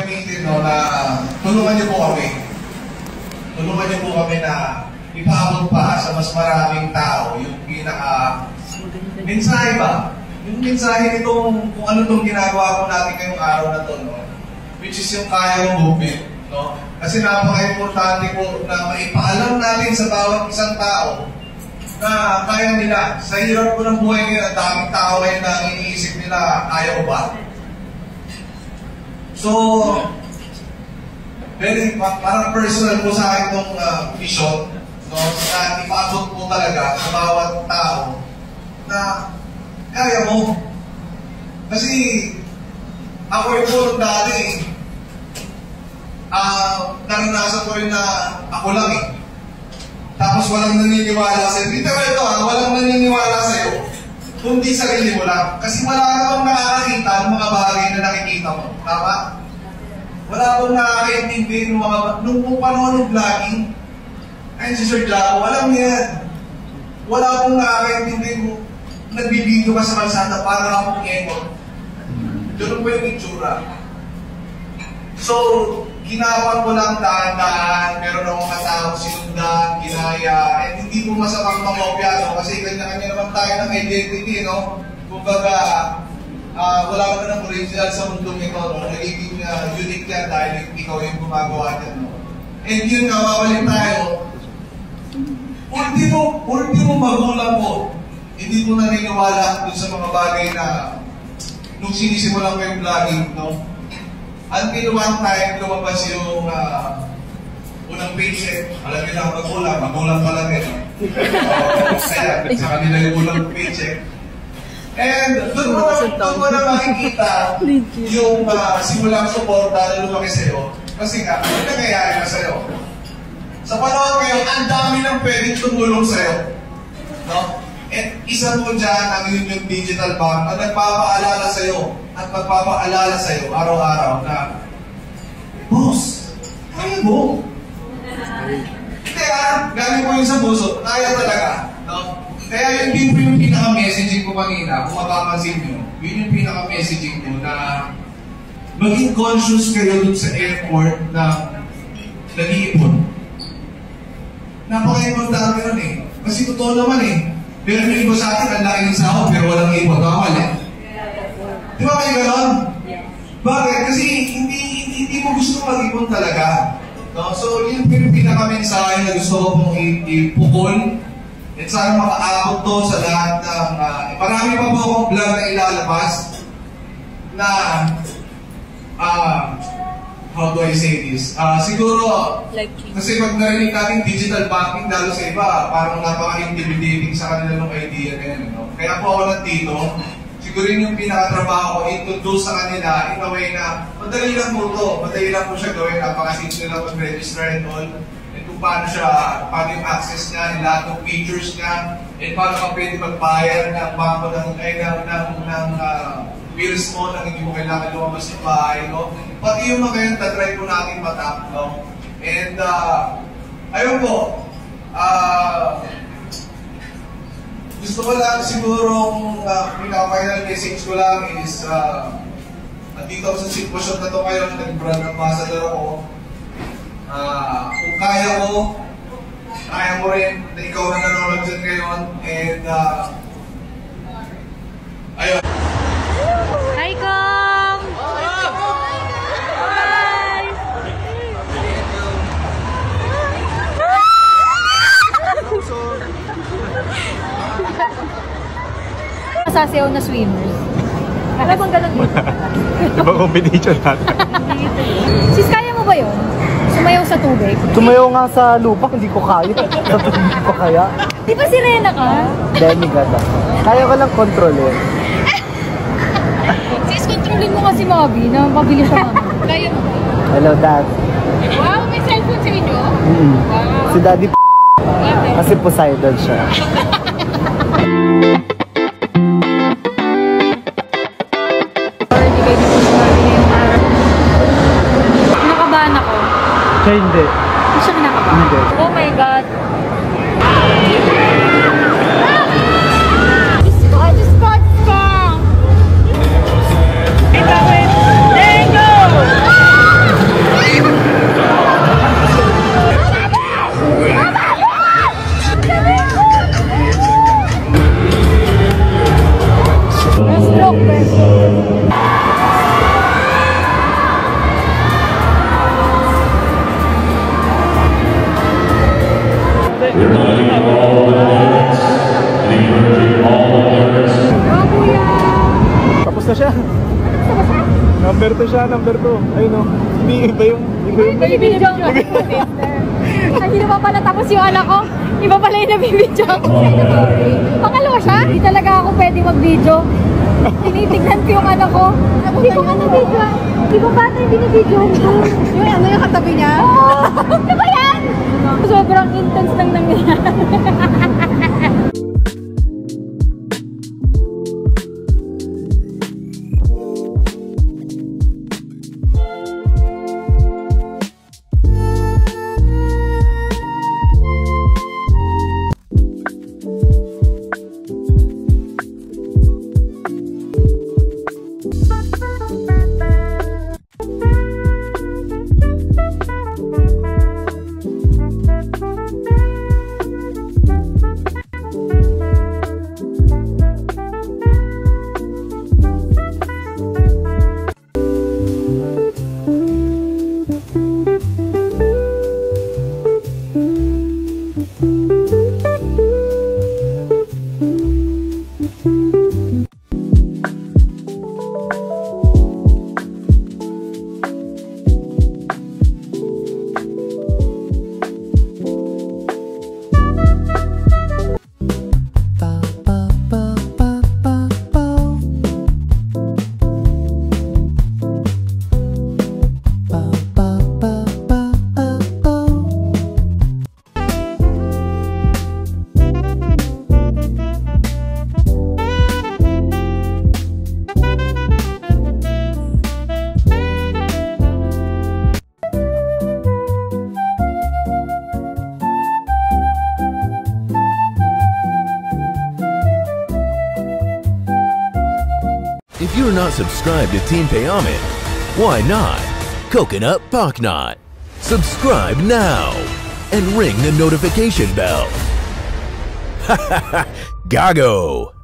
gamitin, no, na tulungan niyo po kami. Tulungan niyo po kami na ipaabot pa sa mas maraming tao yung mensahe ba? Yung mensahe nitong kung ano itong ginagawa ko natin ngayong araw na to, no? Which is yung kaya movement, no? Kasi napaka-importante po na maipaalam natin sa bawat isang tao na kaya nila. Sa hirap ko ng buhay nila, daming tao ngayon na iniisip nila, kaya ko ba? So, parang personal po sa akin itong vision, no? Na ipaabot po talaga sa bawat tao na kaya mo. Kasi ako rin po dati, naranasan ko rin na ako lang eh. Tapos walang naniniwala sa'yo. Dito ito walang naniniwala sa'yo. Kundi sarili mo lang. Kasi wala namang nakakita ng mga bagay na nakikita mo. Tama? Wala akong nakakaintindi ng mga nung panahon ng vlogging. Ayun si Sir Jaco, walang yan. Wala akong nakakaintindi mo. Nagbibideo ka sa kalsada para akong ekot. Doon po yung itsura. So, ginawa ko lang dahan-dahan, meron akong katawang sinundan, ginaya, and hindi po masamang mamopya, no? Kasi kanya-kanya naman tayo ng identity, no? Kumbaga, wala ka na ng original sa mundong ito, no? Nagiging unique yan dahil ikaw yung gumagawa dyan, no? And yun nga, mabalik tayo. Ultimo magulang mo, hindi mo naniniwala dun sa mga bagay na nung sinisimulan ko yung vlogging, no? Until one time, lumabas yung unang paycheck. Alam nila ang magulang pa lang yun. Kaya, sa kanila yung unang paycheck. And doon mo na makikita yung simulang suporta na lumaki sa'yo. Kasi nga, ano nangyayari na sa'yo? Sa panahon ngayon, ang dami ng pwedeng tumulong sa'yo. No? At isa po dyan ang yung digital bank na nagpapaalala sa'yo at magpapaalala sa'yo araw-araw na, boss, kaya mo. Kaya, galing mo yung sa puso, kaya talaga. No? Kaya yun din po yung pinaka-messaging ko kanina, kung mapapansin nyo, yun yung pinaka-messaging ko na maging conscious kayo dun sa airport na nag-iipon. Napaka-importante nun eh. Kasi totoo naman eh. Pero may iba sa atin, ang laki ng sahod, pero walang ipon. Tama eh? Di ba kayo gano'n? Bakit? Kasi hindi mo gusto mag-ipon talaga. No? So, yun yung pinaka-mensahe na gusto ko pong ipukol. At sana makaabot to sa lahat ng... marami pa po akong vlog na ilalabas na... how do I say this? Siguro, kasi pag narinig natin digital banking, lalo sa iba, parang napaka-intimidating sa kanila ng idea na yun. No? Kaya po ako nandito, siguro yung pinakatrabaho ko, introduce sa kanila in a way na madali lang po ito. Madali lang po siya gawin, napaka-simple lang mag-register and all. And kung paano yung access niya, lahat ng features niya, and paano ka pwede mag-buyer ng banko ng bills mo na hindi mo kailangan lumabas ng bahay, no? Pati yung mga yun, tatry po natin matap, no? And, ayun po, gusto ko lang sigurong pinaka-final message ko lang is, nandito ako sa sitwasyon na ito ngayon, nag-brand ambassador ako. Kung kaya mo rin na ikaw na nanonood dyan ngayon, and, ayun. Hi, Kong! Hi! Masasayaw na swimmers. Alam bang ganun dito? Diba competition natin? Sis, kaya mo ba yun? Sumayaw sa tubig? Sumayaw nga sa lupa, hindi ko kaya. Sa tubig hindi ko kaya. Di ba sirena ka? Demigod ako. Kaya ko lang kontrolin. Sis, kontrolin mo kasi Mabi na mabilis siya mami. Kaya mo ba? Hello, Dad. Wow, may cellphone sa inyo? Wow. Si Daddy kasi Poseidon siya. Nakabahan ako. Siya hindi. Hindi siya kinakabahan? Hindi. Oh my God. There you go! siya, number 2. Ayun o. Hindi iba yung... Nabibidyo ko. Ay, hindi naman pala tapos yung anak ko. Iba pala yung nabibidyo ako. Pangalawa siya? Hindi talaga ako pwede mag-video. Tinitignan ko yung anak ko. Hindi ko nga na-video. Iba bata yung binibidyo ko. Yung ano yung katabi niya? Oo! Ano ba yan? Sobrang intense lang nangyayari. If you're not subscribed to Team Payaman, why not? Coconut Pocknot. Subscribe now and ring the notification bell. Gago!